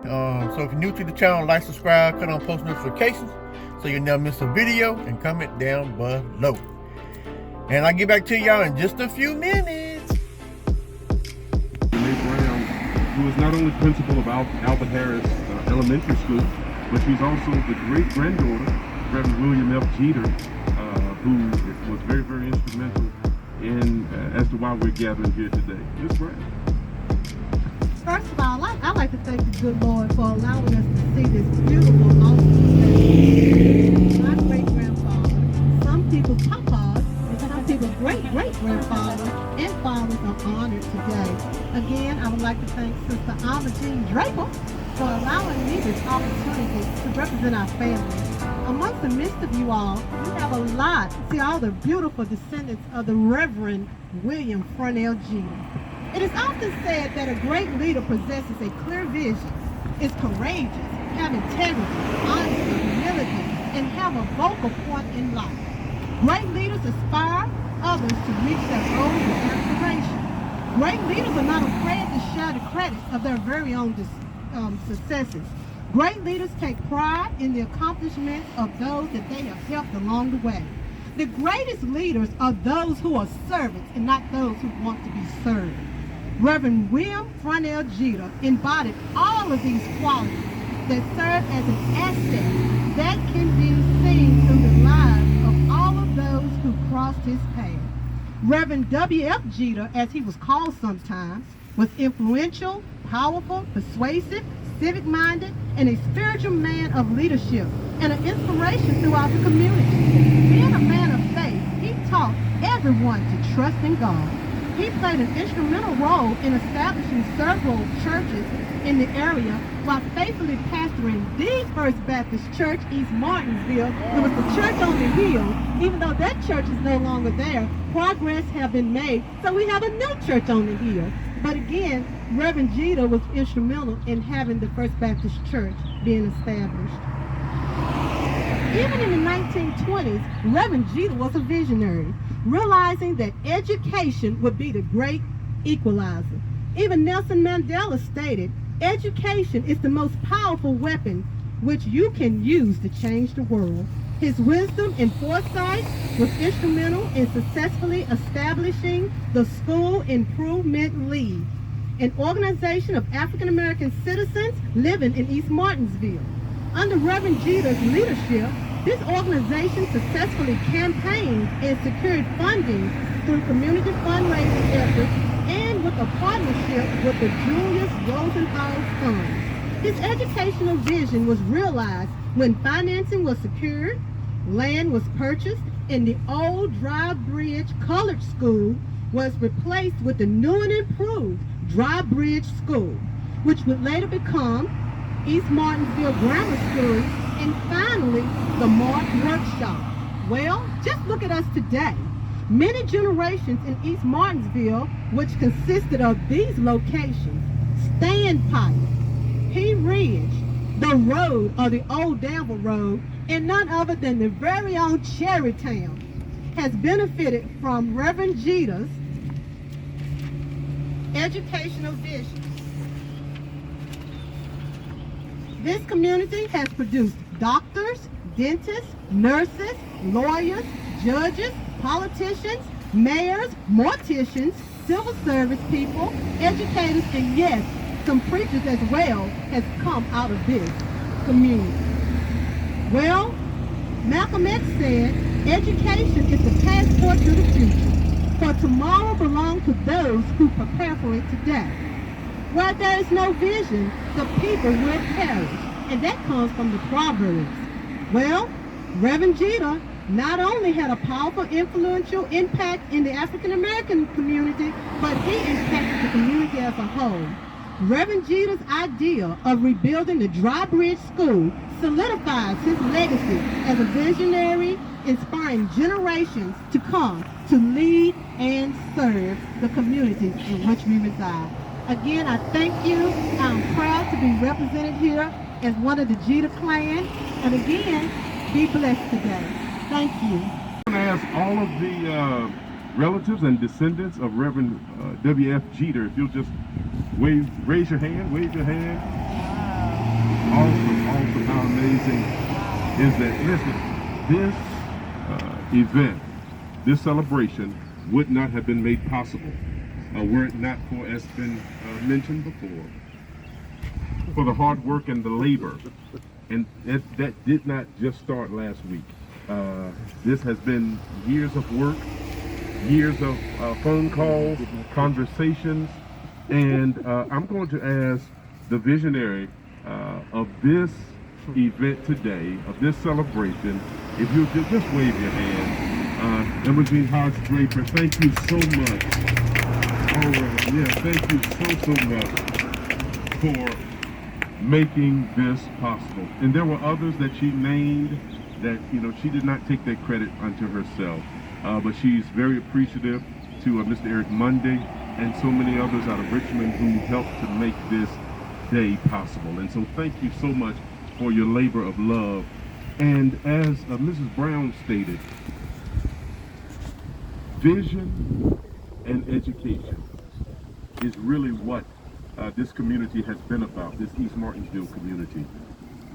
So if you're new to the channel, like, subscribe, turn on post notifications so you never miss a video, and comment down below. And I'll get back to y'all in just a few minutes. Renee Brown, who is not only principal of Albert Harris Elementary School, but she's also the great-granddaughter of Reverend William F. Jeter, who was very, very instrumental in as to why we're gathering here today. Ms. Brown. First of all, I'd like to thank the good Lord for allowing us to see this beautiful, awesome day. My great-grandfather, some people papas, and some people great-great-grandfathers and fathers are honored today. Again, I would like to thank Sister Alma Jean Draper for allowing me this opportunity to represent our family. Amongst the midst of you all, we have a lot. See all the beautiful descendants of the Reverend William Fronell Jeter. It is often said that a great leader possesses a clear vision, is courageous, have integrity, honesty, humility, and have a vocal point in life. Great leaders inspire others to reach their goals and aspirations. Great leaders are not afraid to share the credit of their very own successes. Great leaders take pride in the accomplishments of those that they have helped along the way. The greatest leaders are those who are servants and not those who want to be served. Reverend William Fronell Jeter embodied all of these qualities that serve as an asset that can be seen through the lives of all of those who crossed his path. Reverend W.F. Jeter, as he was called sometimes, was influential, powerful, persuasive, civic-minded, and a spiritual man of leadership and an inspiration throughout the community. Being a man of faith, he taught everyone to trust in God. He played an instrumental role in establishing several churches in the area while faithfully pastoring the First Baptist Church, East Martinsville. It was the church on the hill. Even though that church is no longer there, progress has been made, so we have a new church on the hill. But again, Reverend Jeter was instrumental in having the First Baptist Church being established. Even in the 1920s, Reverend Jeter was a visionary, realizing that education would be the great equalizer. Even Nelson Mandela stated, education is the most powerful weapon which you can use to change the world. His wisdom and foresight was instrumental in successfully establishing the School Improvement League, an organization of African American citizens living in East Martinsville. Under Reverend Jeter's leadership, this organization successfully campaigned and secured funding through community fundraising efforts and with a partnership with the Julius Rosenhaus Fund. His educational vision was realized when financing was secured, land was purchased, and the old Dry Bridge Colored School was replaced with the new and improved Dry Bridge School, which would later become East Martinsville Grammar School, and finally, the Mark Workshop. Well, just look at us today. Many generations in East Martinsville, which consisted of these locations: Standpipe, P Ridge, the road, or the old Danville Road, and none other than the very own Cherrytown, has benefited from Reverend Jeter's educational vision. This community has produced doctors, dentists, nurses, lawyers, judges, politicians, mayors, morticians, civil service people, educators, and yes, some preachers as well has come out of this community. Well, Malcolm X said, education is the passport to the future, for tomorrow belongs to those who prepare for it today. Where there is no vision, the people will perish. And that comes from the Proverbs. Well, Reverend Jeter not only had a powerful, influential impact in the African American community, but he impacted the community as a whole. Reverend Jeter's idea of rebuilding the Dry Bridge School solidifies his legacy as a visionary, inspiring generations to come to lead and serve the communities in which we reside. Again, I thank you. I'm proud to be represented here as one of the Jeter clan. And again, be blessed today. Thank you. I'm going to ask all of the relatives and descendants of Reverend W.F. Jeter, if you'll just wave your hand. awesome. How amazing is that? Listen, this event, this celebration would not have been made possible were it not for, as been mentioned before, for the hard work and the labor. And that did not just start last week. This has been years of work, years of phone calls, conversations, and I'm going to ask the visionary of this event today, of this celebration, if you'll just wave your hand. Imogen Hodge-Draper, thank you so much. All right, yeah, thank you so much for making this possible. And there were others that she named that, you know, she did not take that credit unto herself. But she's very appreciative to Mr. Eric Monday and so many others out of Richmond who helped to make this day possible. And so thank you so much for your labor of love. And as Mrs. Brown stated, vision and education is really what this community has been about, this East Martinsville community.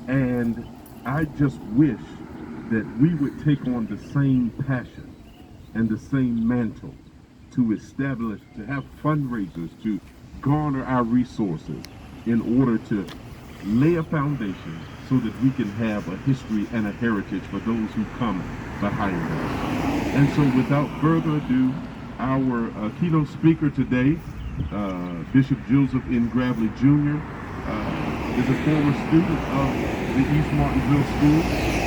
And I just wish that we would take on the same passion and the same mantle to establish, to have fundraisers, to garner our resources in order to lay a foundation so that we can have a history and a heritage for those who come behind us. And so without further ado, our keynote speaker today, Bishop Joseph N. Gravely Jr., is a former student of the East Martinsville School.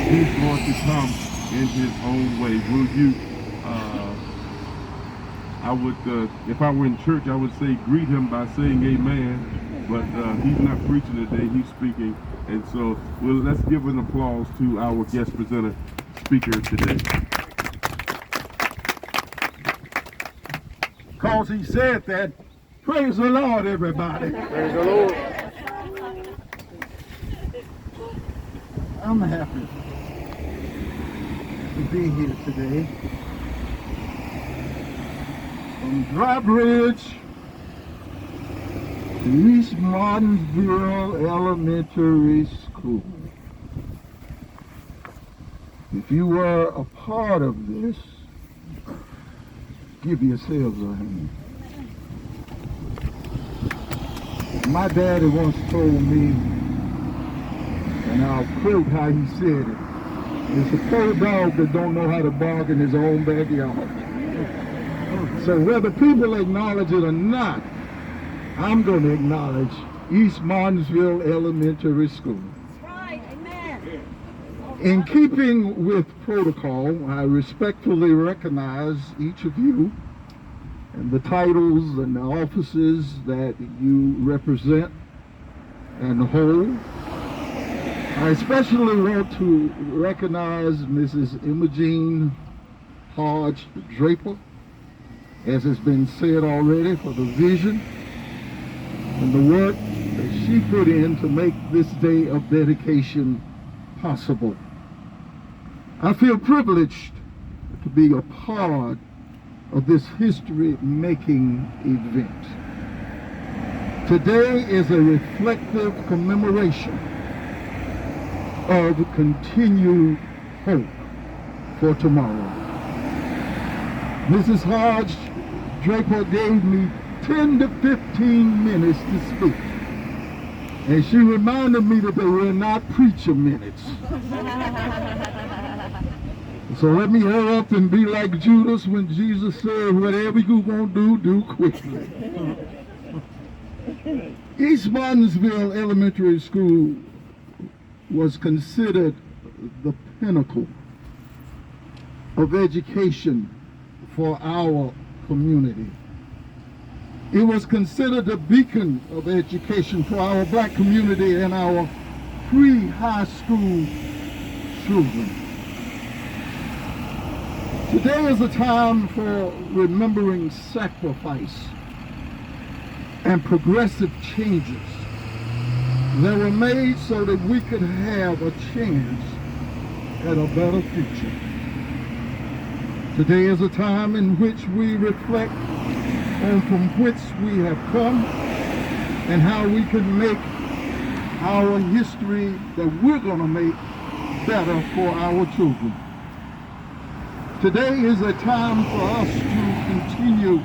He's going to come in his own way. Will you, I would, if I were in church, I would say greet him by saying amen, but he's not preaching today, he's speaking. And so, well, let's give an applause to our guest presenter speaker today. Because he said that, praise the Lord, everybody. Praise the Lord. I'm happy to be here today. From Dry Bridge to East Martinsville Elementary School. If you were a part of this, give yourselves a hand. My daddy once told me, and I'll quote how he said it, it's a poor dog that don't know how to bark in his own backyard. So whether people acknowledge it or not, I'm going to acknowledge East Martinsville Elementary School. Right, amen. In keeping with protocol, I respectfully recognize each of you and the titles and the offices that you represent and hold. I especially want to recognize Mrs. Imogen Hodge-Draper, as has been said already, for the vision and the work that she put in to make this day of dedication possible. I feel privileged to be a part of this history-making event. Today is a reflective commemoration of continued hope for tomorrow. Mrs. Hodge-Draper gave me 10 to 15 minutes to speak. And she reminded me that they were not preacher minutes. So let me hurry up and be like Judas when Jesus said, whatever you want to do quickly. East Martinsville Elementary School was considered the pinnacle of education for our community. It was considered a beacon of education for our black community and our pre-high school children. Today is a time for remembering sacrifice and progressive changes that were made so that we could have a chance at a better future. Today is a time in which we reflect on from whence we have come and how we can make our history that we're going to make better for our children. Today is a time for us to continue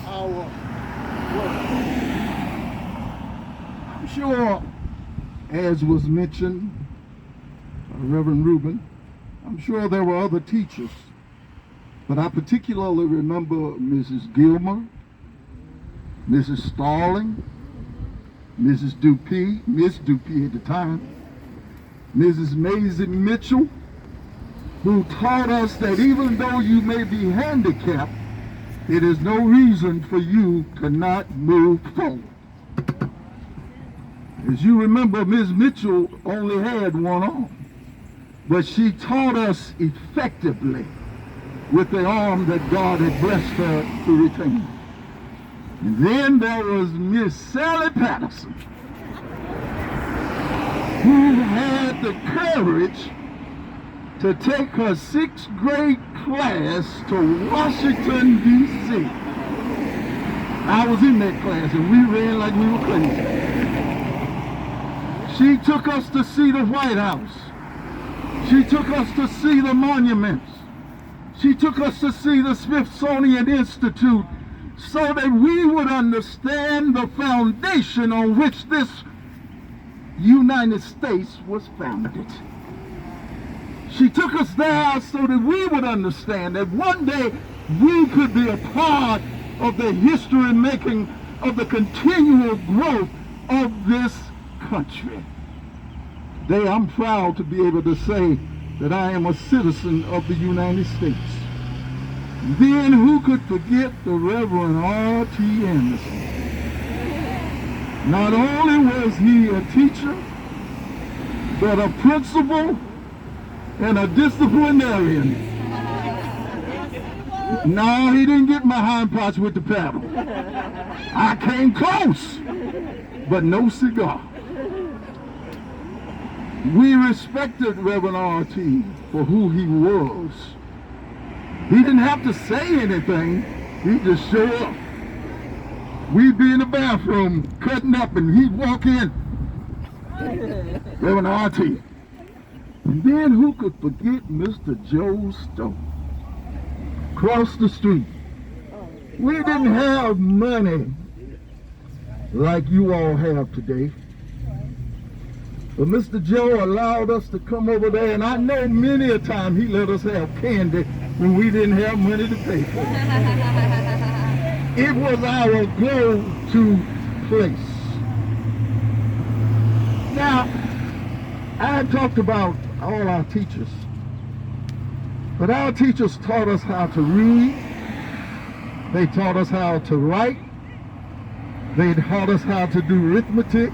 our work. I'm sure, as was mentioned by Reverend Reuben, I'm sure there were other teachers, but I particularly remember Mrs. Gilmer, Mrs. Starling, Mrs. Dupee, Miss Dupee at the time, Mrs. Maisie Mitchell, who taught us that even though you may be handicapped, it is no reason for you to not move forward. As you remember, Ms. Mitchell only had one arm, but she taught us effectively with the arm that God had blessed her to retain. And then there was Miss Sally Patterson, who had the courage to take her 6th grade class to Washington, D.C. I was in that class and we ran like we were crazy. She took us to see the White House. She took us to see the monuments. She took us to see the Smithsonian Institute so that we would understand the foundation on which this United States was founded. She took us there so that we would understand that one day we could be a part of the history making of the continual growth of this country. Today I'm proud to be able to say that I am a citizen of the United States. Then who could forget the Reverend R.T. Anderson? Not only was he a teacher, but a principal and a disciplinarian. No, he didn't get my hind parts with the paddle. I came close, but no cigar. We respected Reverend R.T. for who he was. He didn't have to say anything. He'd just show up. We'd be in the bathroom cutting up and he'd walk in. Reverend R.T. And then who could forget Mr. Joe Stowe? Across the street. We didn't have money like you all have today. But Mr. Joe allowed us to come over there, and I know many a time he let us have candy when we didn't have money to pay for it. It was our go-to place. Now, I talked about all our teachers, but our teachers taught us how to read, they taught us how to write, they taught us how to do arithmetic.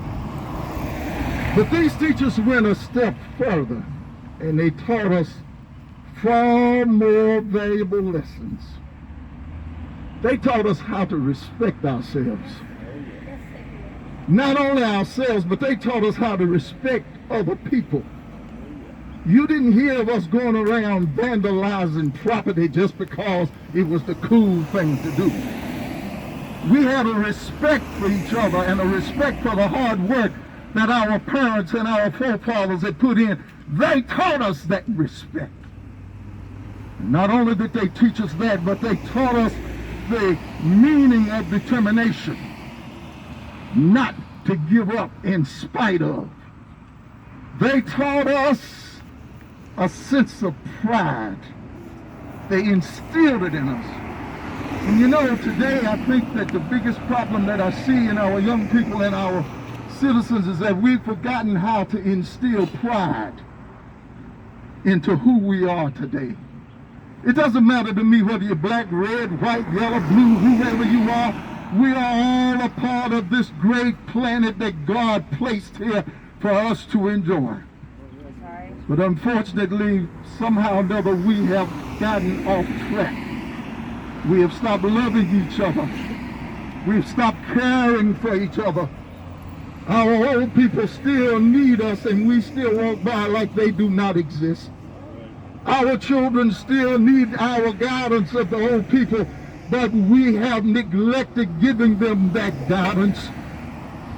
But these teachers went a step further, and they taught us far more valuable lessons. They taught us how to respect ourselves. Not only ourselves, but they taught us how to respect other people. You didn't hear of us going around vandalizing property just because it was the cool thing to do. We had a respect for each other and a respect for the hard work that our parents and our forefathers had put in. They taught us that respect. And not only did they teach us that, but they taught us the meaning of determination, not to give up in spite of. They taught us a sense of pride. They instilled it in us. And you know, today I think that the biggest problem that I see in our young people and our citizens is that we've forgotten how to instill pride into who we are today. It doesn't matter to me whether you're black, red, white, yellow, blue, whoever you are. We are all a part of this great planet that God placed here for us to enjoy. But unfortunately, somehow or another, we have gotten off track. We have stopped loving each other. We've stopped caring for each other. Our old people still need us, and we still walk by like they do not exist. Our children still need our guidance of the old people, but we have neglected giving them that guidance.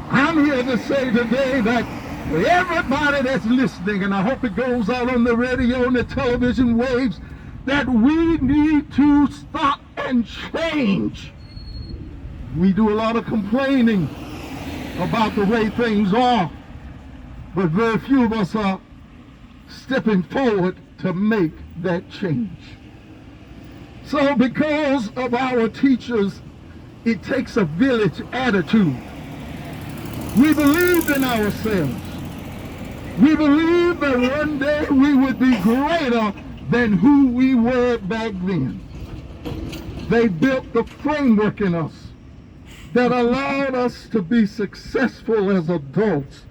I'm here to say today that For everybody that's listening, and I hope it goes out on the radio and the television waves, that we need to stop and change. We do a lot of complaining about the way things are, but very few of us are stepping forward to make that change. So because of our teachers, it takes a village attitude. We believed in ourselves. We believed that one day we would be greater than who we were back then. They built the framework in us that allowed us to be successful as adults.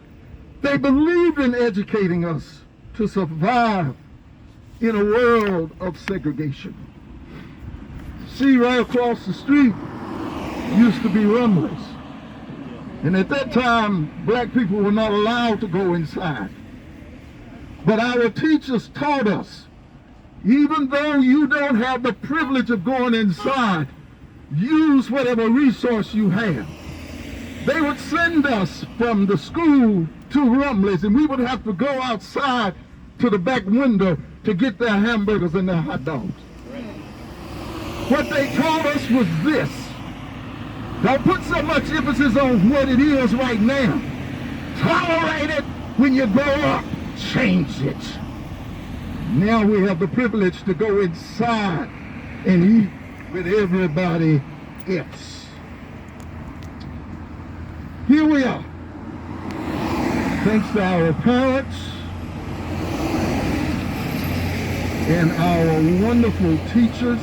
They believed in educating us to survive in a world of segregation. See, right across the street used to be Rumley's. And at that time, black people were not allowed to go inside. But our teachers taught us, even though you don't have the privilege of going inside, use whatever resource you have. They would send us from the school to Rumley's, and we would have to go outside to the back window to get their hamburgers and their hot dogs. What they taught us was this: don't put so much emphasis on what it is right now. Tolerate it. When you grow up, change it. Now we have the privilege to go inside and eat with everybody else. Here we are. Thanks to our parents and our wonderful teachers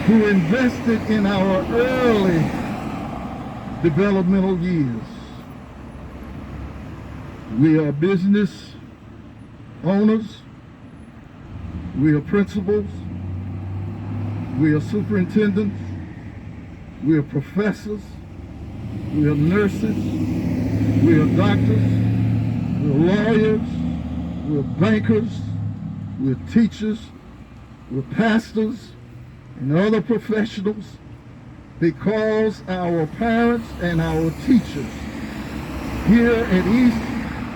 who invested in our early developmental years. We are business owners, we are principals, we are superintendents, we are professors, we are nurses, we are doctors, we are lawyers, we are bankers, we are teachers, we are pastors, and other professionals, because our parents and our teachers here at East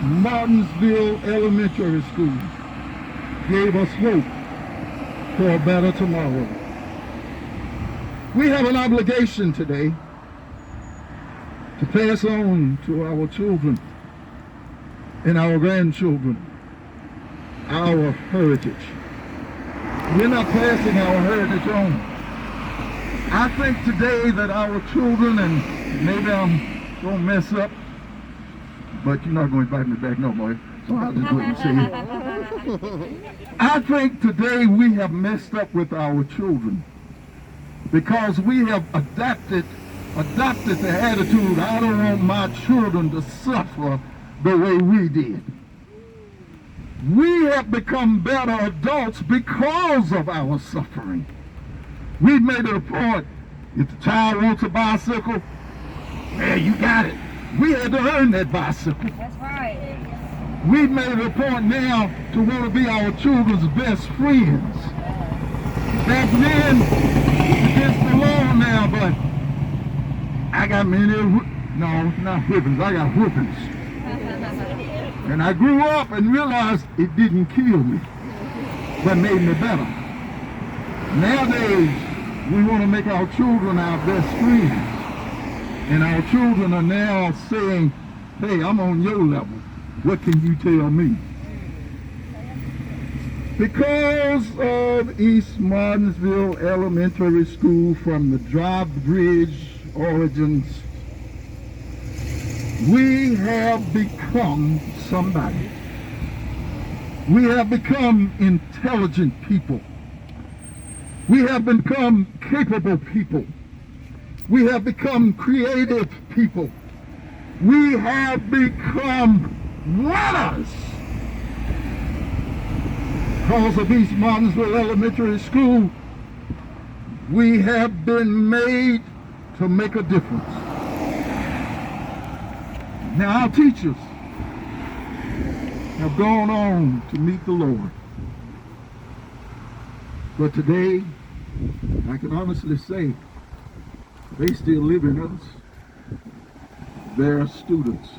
Martinsville Elementary School gave us hope for a better tomorrow. We have an obligation today to pass on to our children and our grandchildren our heritage. We're not passing our heritage on. I think today that our children, and maybe I'm going to mess up, but you're not going to invite me back no more, so I'll just wait and see. I think today we have messed up with our children because we have adopted the attitude, I don't want my children to suffer the way we did. We have become better adults because of our suffering. We've made it a point, if the child wants a bicycle, hey, you got it. We had to earn that bicycle. That's right. We've made it a point now to want to be our children's best friends. Back then, it's against the law now, but I got many, no, not whippings, I got whoopings. And I grew up and realized it didn't kill me, but made me better. Nowadays, we want to make our children our best friends. And our children are now saying, hey, I'm on your level. What can you tell me? Because of East Martinsville Elementary School, from the Drawbridge origins, we have become somebody. We have become intelligent people. We have become capable people. We have become creative people. We have become winners. Because of East Martinsville Elementary School, we have been made to make a difference. Now our teachers have gone on to meet the Lord. But today, I can honestly say, they still live in us. They're students.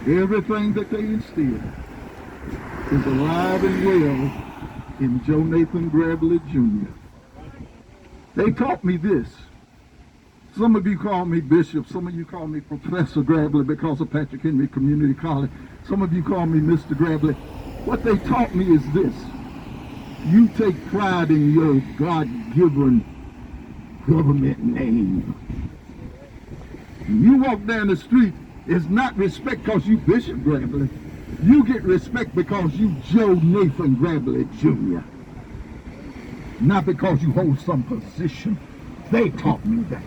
Everything that they instilled is alive and well in Joe Nathan Grabley Jr. They taught me this. Some of you call me Bishop. Some of you call me Professor Grabley because of Patrick Henry Community College. Some of you call me Mr. Grabley. What they taught me is this. You take pride in your God-given government name. You walk down the street, it's not respect because you Bishop Grabley. You get respect because you Joe Nathan Grabley Jr. Not because you hold some position. They taught me that.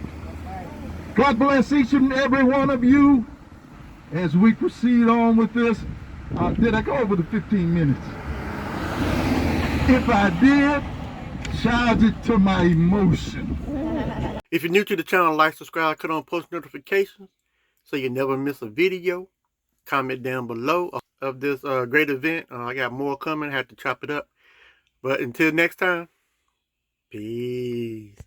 God bless each and every one of you as we proceed on with this. Did I go over the 15 minutes? If I did, charge it to my emotion. If you're new to the channel, like, subscribe, cut on post notifications so you never miss a video. Comment down below of this great event. I got more coming. I have to chop it up. But until next time, peace.